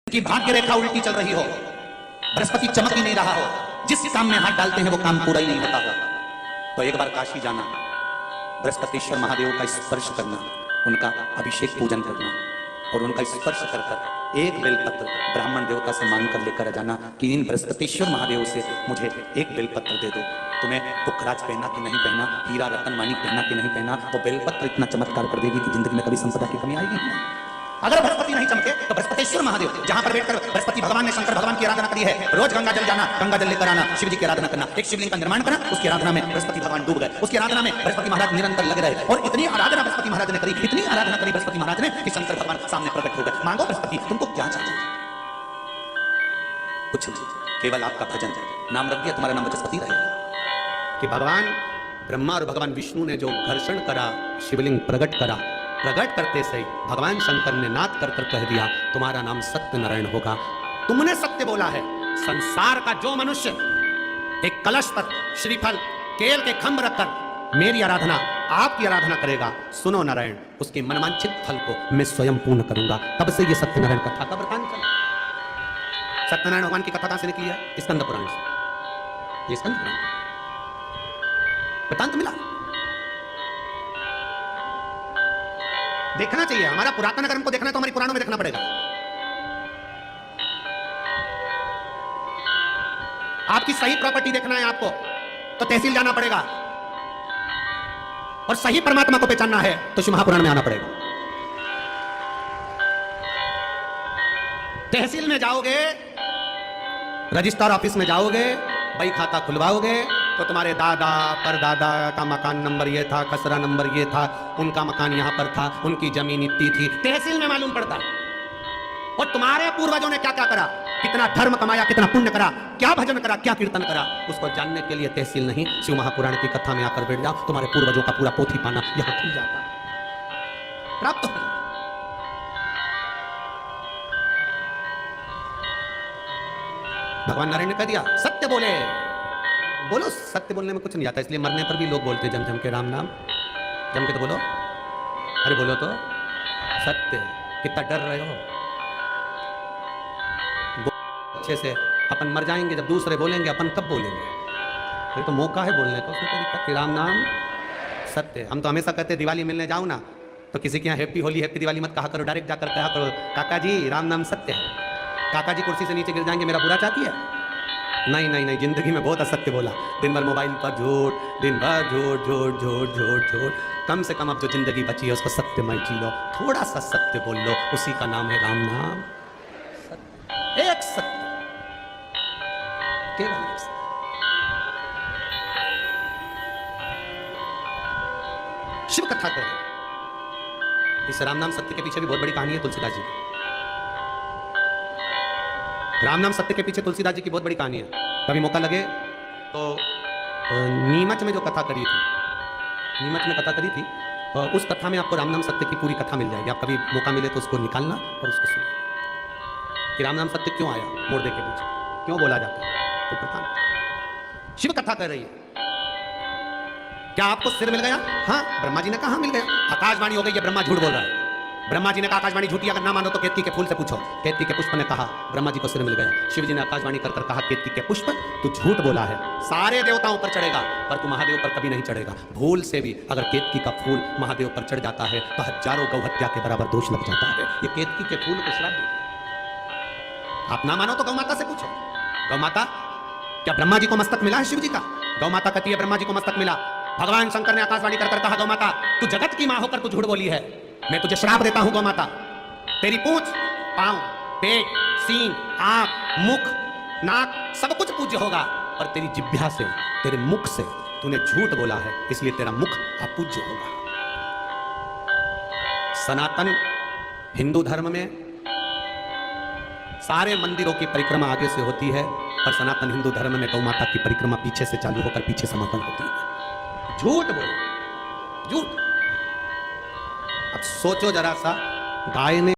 कि भाग्य रेखा उल्टी चल रही हो, बृहस्पति चमक ही नहीं रहा हो, जिस काम में हाथ डालते हैं वो काम पूरा ही नहीं होता हो, तो एक बार काशी जाना, बृहस्पतिश्वर महादेव का स्पर्श करना, उनका अभिषेक पूजन करना और उनका स्पर्श कर कर एक बेलपत्र ब्राह्मण देवता से मांग कर लेकर जाना कि इन बृहस्पतिश्वर महादेव से मुझे एक बेलपत्र दे दो। तुम्हें पुखराज पहना कि नहीं पहना, हीरा रतन माणिक पहना कि नहीं पहना, वो बेलपत्र इतना चमत्कार कर देगी कि जिंदगी में कभी संपदा की कमी आएगी नहीं। अगर बृहस्पति नहीं चमके तो बृहस्पतिश्वर महादेव जहां पर बैठकर बृहस्पति भगवान ने शंकर भगवान की आराधना करी है, रोज गंगा जल जाना, गंगा जल लेकर आना, शिव जी की आराधना करना, एक शिवलिंग का निर्माण करना, उसकी आराधना में बृहस्पति भगवान डूब गए, उसकी आराधना में बृहस्पति महाराज निरंतर लगे रहे और इतनी आराधना बृहस्पति महाराज ने करी, इतनी आराधना करी बृहस्पति महाराज ने कि शंकर भगवान सामने प्रकट हो गए। मांगो बृहस्पति, तुमको क्या चाहिए? कुछ नहीं, केवल आपका भजन, नाम रख दिया तुम्हारा नाम बृहस्पति रहेगा। कि भगवान ब्रह्मा और भगवान विष्णु ने जो घर्षण करा, शिवलिंग प्रकट करा, प्रकट करते से भगवान शंकर ने नाद कर कर कह दिया तुम्हारा नाम सत्यनारायण होगा। तुमने सत्य बोला है। संसार का जो मनुष्य एक कलश पर श्रीफल केल के खंभ रखकर मेरी आराधना, आपकी आराधना करेगा, सुनो नारायण, उसके मनवांछित फल को मैं स्वयं पूर्ण करूंगा। तब से ये सत्यनारायण कथा का वृतांत चला। सत्यनारायण भगवान की कथा कहां से निकली है? स्कंद पुराण से। ये स्कंद पुराण वृतांत मिला। देखना चाहिए, हमारा पुरातन कर्म को देखना है तो हमारी पुराणों में देखना पड़ेगा। आपकी सही प्रॉपर्टी देखना है आपको तो तहसील जाना पड़ेगा, और सही परमात्मा को पहचानना है तो शिव महापुराण में आना पड़ेगा। तहसील में जाओगे, रजिस्ट्रार ऑफिस में जाओगे, बही खाता खुलवाओगे तो तुम्हारे दादा परदादा का मकान नंबर ये था, खसरा नंबर ये था, उनका मकान यहां पर था, उनकी जमीन इतनी थी, तहसील में मालूम पड़ता। और तुम्हारे पूर्वजों ने क्या क्या करा, कितना धर्म कमाया, कितना पुण्य करा, क्या भजन करा, क्या कीर्तन करा, उसको जानने के लिए तहसील नहीं, शिव महापुराण की कथा में आकर बैठ जाओ, तुम्हारे पूर्वजों का पूरा पोथी पाना यहां खुल जाता, प्राप्त हो। भगवान नारायण ने कह दिया सत्य बोले, बोलो। सत्य बोलने में कुछ नहीं आता, इसलिए मरने पर भी लोग बोलते जम जम के राम नाम, जम के तो बोलो, अरे बोलो तो सत्य। कितना डर रहे हो, अच्छे से। अपन मर जाएंगे, जब दूसरे बोलेंगे अपन कब बोलेंगे? ये तो मौका है बोलने का, उसमें कोई दिक्कत नहीं। राम नाम सत्य। हम तो हमेशा कहते दिवाली मिलने जाओ ना तो किसी के यहाँ हैप्पी होली हैप्पी दिवाली मत कहा करो, डायरेक्ट जाकर कहा करो काका जी राम नाम सत्य है। काका जी कुर्सी से नीचे गिर जाएंगे, मेरा बुरा चाहती है? नहीं नहीं नहीं, जिंदगी में बहुत असत्य बोला, दिन भर मोबाइल पर झूठ, दिन भर झूठ झूठ झूठ झूठ झूठ। कम से कम अब जो जिंदगी बची है उसको सत्यमय जी लो, थोड़ा सा सत्य बोल लो, उसी का नाम है राम नाम सत्य। एक सत्य, केवल एक सत्य। शिव कथा करें, इस राम नाम सत्य के पीछे भी बहुत बड़ी कहानी है तुलसीदास जी। राम नाम सत्य के पीछे तुलसीदास जी की बहुत बड़ी कहानी है। कभी मौका लगे तो नीमच में जो कथा करी थी, नीमच में कथा करी थी, उस कथा में आपको राम नाम सत्य की पूरी कथा मिल जाएगी। आप कभी मौका मिले तो उसको निकालना और उसको सुनना कि राम नाम सत्य क्यों आया मुर्दे के पीछे, क्यों बोला जाता है, तो पता। शिव कथा कर रही है। क्या आपको सिर मिल गया? हाँ, ब्रह्मा जी ने कहा मिल गया। आकाशवाणी हो गई, ब्रह्मा झूठ बोल रहा है। ब्रह्मा जी ने कहा आकाशवाणी झूठी, अगर ना मानो तो केतकी के फूल से पूछो। केतकी के पुष्प ने कहा ब्रह्मा जी को सिर मिल गया। शिव जी ने आकाशवाणी कर कर कहा केतकी के पुष्प तू झूठ बोला है, सारे देवताओं पर चढ़ेगा पर तू महादेव पर कभी नहीं चढ़ेगा। भूल से भी अगर केतकी का फूल महादेव पर चढ़ जाता है तो हजारों गौ हत्या के बराबर दोष लग जाता है। ये केतकी के फूल को श्राप दे। आप ना मानो तो गौ माता से पूछो। गौ माता, क्या ब्रह्मा जी को मस्तक मिला है शिव जी का? गौ माता कहती है ब्रह्मा जी को मस्तक मिला। भगवान शंकर ने आकाशवाणी कर कर कहा गौ माता तू जगत की मां होकर तू झूठ बोली है, मैं तुझे श्राप देता हूं गौ माता। तेरी पूंछ, पांव, पेट, सींग, आंख, मुख, नाक सब कुछ पूज्य होगा, पर तेरी जिह्वा से, तेरे मुख से तूने झूठ बोला है, इसलिए तेरा मुख अपूज्य होगा। सनातन हिंदू धर्म में सारे मंदिरों की परिक्रमा आगे से होती है, पर सनातन हिंदू धर्म में गौ माता की परिक्रमा पीछे से चालू होकर पीछे समापन होती है। झूठ बोलो, झूठ। अब सोचो जरा सा, गाय ने